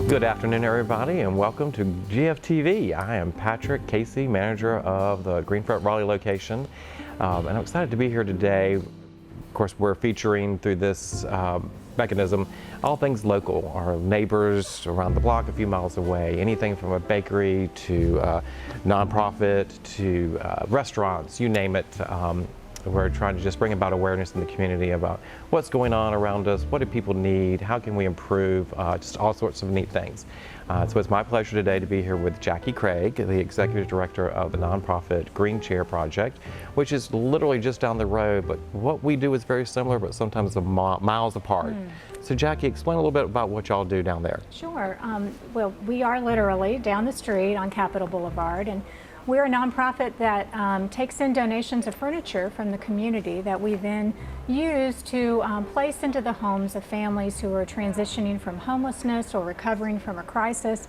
Good afternoon, everybody, and welcome to GFTV. I am Patrick Casey, manager of the Front Raleigh location, and I'm excited to be here today. Of course, we're featuring through this mechanism all things local, our neighbors around the block a few miles away, anything from a bakery to nonprofit to restaurants, you name it. We're trying to just bring about awareness in the community about what's going on around us, what do people need, how can we improve, just all sorts of neat things. So it's my pleasure today to be here with Jackie Craig, the executive director of the nonprofit Green Chair Project, which is literally just down the road, but what we do is very similar, but sometimes miles apart. So Jackie, explain a little bit about what y'all do down there. Sure. Well, we are literally down the street on Capitol Boulevard, and we're a nonprofit that takes in donations of furniture from the community that we then use to place into the homes of families who are transitioning from homelessness or recovering from a crisis.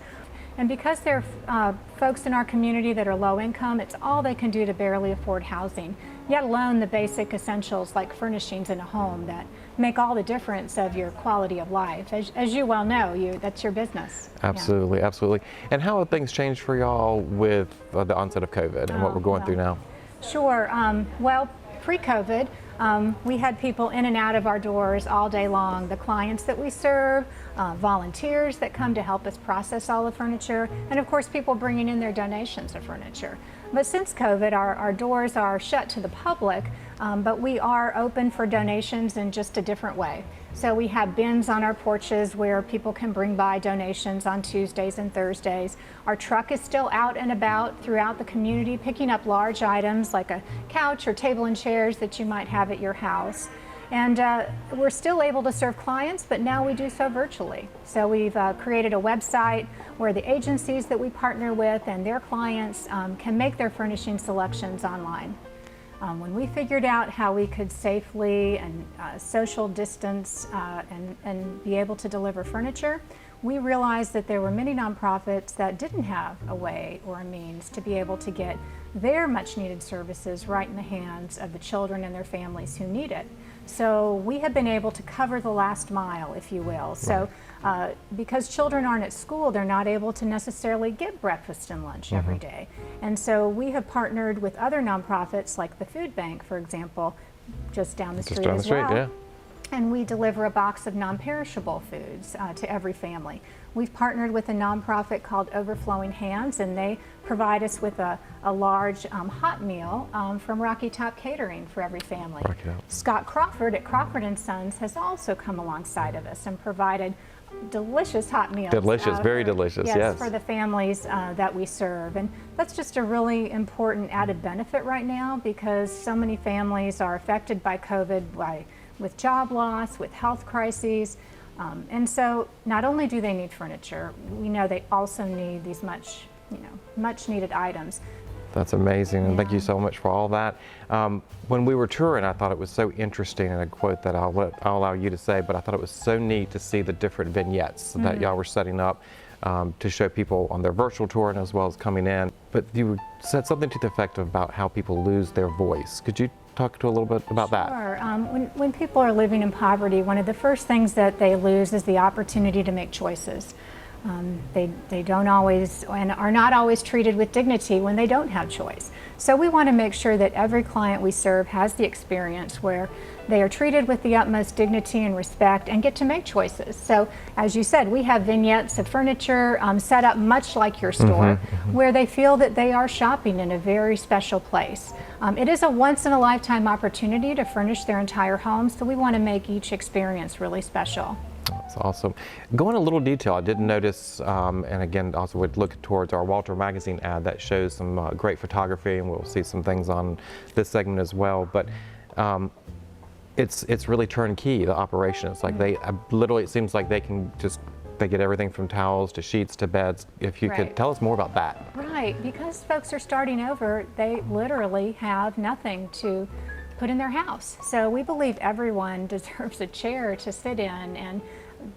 And because there are folks in our community that are low income, it's all they can do to barely afford housing, yet alone the basic essentials like furnishings in a home that make all the difference of your quality of life. As you well know, that's your business. Absolutely, absolutely. And how have things changed for y'all with the onset of COVID and what we're going through now? Sure. Well, pre-COVID, we had people in and out of our doors all day long. The clients that we serve, volunteers that come to help us process all the furniture, and of course people bringing in their donations of furniture. But since COVID, our doors are shut to the public, but we are open for donations in just a different way. So we have bins on our porches where people can bring by donations on Tuesdays and Thursdays. Our truck is still out and about throughout the community picking up large items like a couch or table and chairs that you might have at your house. And we're still able to serve clients, but now we do so virtually. So we've created a website where the agencies that we partner with and their clients can make their furnishing selections online. When we figured out how we could safely and social distance and be able to deliver furniture, we realized that there were many nonprofits that didn't have a way or a means to be able to get their much needed services right in the hands of the children and their families who need it. So we have been able to cover the last mile, if you will. So because children aren't at school, they're not able to necessarily get breakfast and lunch every day. And so we have partnered with other nonprofits like the Food Bank, for example, just down the street as well. Yeah. And we deliver a box of non-perishable foods to every family. We've partnered with a nonprofit called Overflowing Hands, and they provide us with a large hot meal from Rocky Top Catering for every family. Scott Crawford at Crawford & Sons has also come alongside of us and provided delicious hot meals. Delicious, very delicious, yes. For the families that we serve. And that's just a really important added benefit right now because so many families are affected by COVID with job loss, with health crises. And so not only do they need furniture, we know they also need these much needed items. That's amazing, and thank you so much for all that. When we were touring, I thought it was so interesting, and a quote that I'll allow you to say, but I thought it was so neat to see the different vignettes that y'all were setting up to show people on their virtual tour and as well as coming in. But you said something to the effect about how people lose their voice. Could you talk to a little bit about that? Sure. When people are living in poverty, one of the first things that they lose is the opportunity to make choices. They don't always and are not always treated with dignity when they don't have choice. So we want to make sure that every client we serve has the experience where they are treated with the utmost dignity and respect and get to make choices. So as you said, we have vignettes of furniture set up much like your store where they feel that they are shopping in a very special place. It is a once-in-a-lifetime opportunity to furnish their entire home, so we want to make each experience really special. That's awesome. Go in a little detail. I did notice, and again, also would look towards our Walter magazine ad that shows some great photography, and we'll see some things on this segment as well. But it's really turnkey, the operation. It's like they literally, it seems like they get everything from towels to sheets to beds. If you could tell us more about that. Right, because folks are starting over, they literally have nothing to put in their house. So we believe everyone deserves a chair to sit in and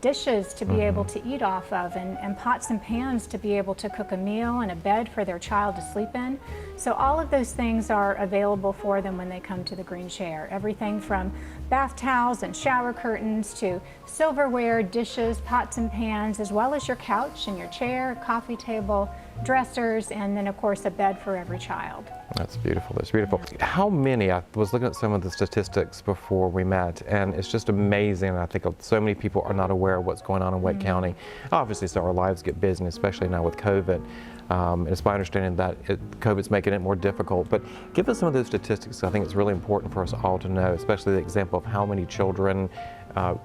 dishes to be able to eat off of, and pots and pans to be able to cook a meal, and a bed for their child to sleep in. So all of those things are available for them when they come to the Green Chair. Everything from bath towels and shower curtains to silverware, dishes, pots and pans, as well as your couch and your chair, coffee table, dressers, and then of course a bed for every child. That's beautiful. That's beautiful. How many? I was looking at some of the statistics before we met, and it's just amazing. I think so many people are not aware of what's going on in Wake County. Obviously, so our lives get busy, especially now with COVID. And it's my understanding that COVID's making it more difficult. But give us some of those statistics. I think it's really important for us all to know, especially the example of how many children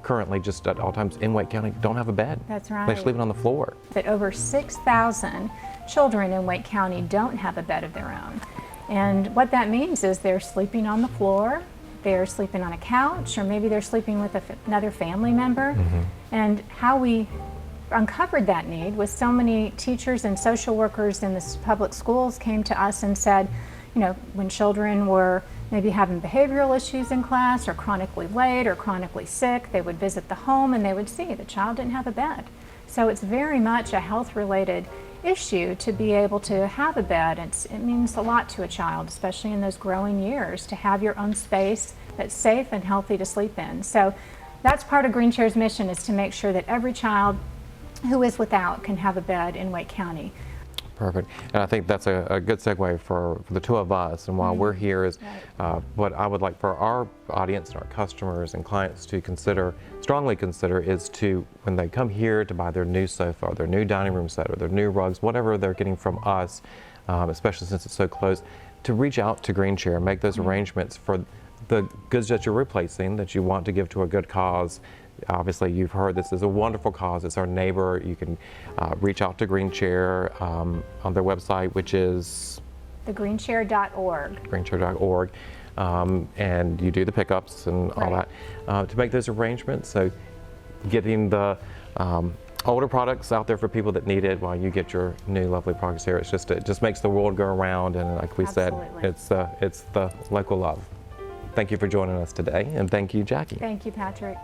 currently just at all times in Wake County don't have a bed. That's right. They're sleeping on the floor. That over 6,000 children in Wake County don't have a bed of their own. And what that means is they're sleeping on the floor, they're sleeping on a couch, or maybe they're sleeping with another family member. And how we uncovered that need was so many teachers and social workers in the public schools came to us and said, you know, when children were maybe having behavioral issues in class, or chronically late, or chronically sick, they would visit the home and they would see the child didn't have a bed. So it's very much a health-related issue to be able to have a bed. It means a lot to a child, especially in those growing years, to have your own space that's safe and healthy to sleep in. So that's part of Green Chair's mission, is to make sure that every child who is without can have a bed in Wake County. Perfect. And I think that's a good segue for the two of us. And while we're here is what I would like for our audience and our customers and clients to consider, strongly consider, is to, when they come here to buy their new sofa or their new dining room set or their new rugs, whatever they're getting from us, especially since it's so close, to reach out to Green Chair, make those arrangements for the goods that you're replacing, that you want to give to a good cause. Obviously, you've heard this is a wonderful cause. It's our neighbor. You can reach out to Green Chair on their website, which is thegreenchair.org. greenchair.org. And you do the pickups and all that to make those arrangements. So getting the older products out there for people that need it while you get your new lovely products here. It just makes the world go around. And like we said, it's the local love. Thank you for joining us today, and thank you, Jackie. Thank you, Patrick.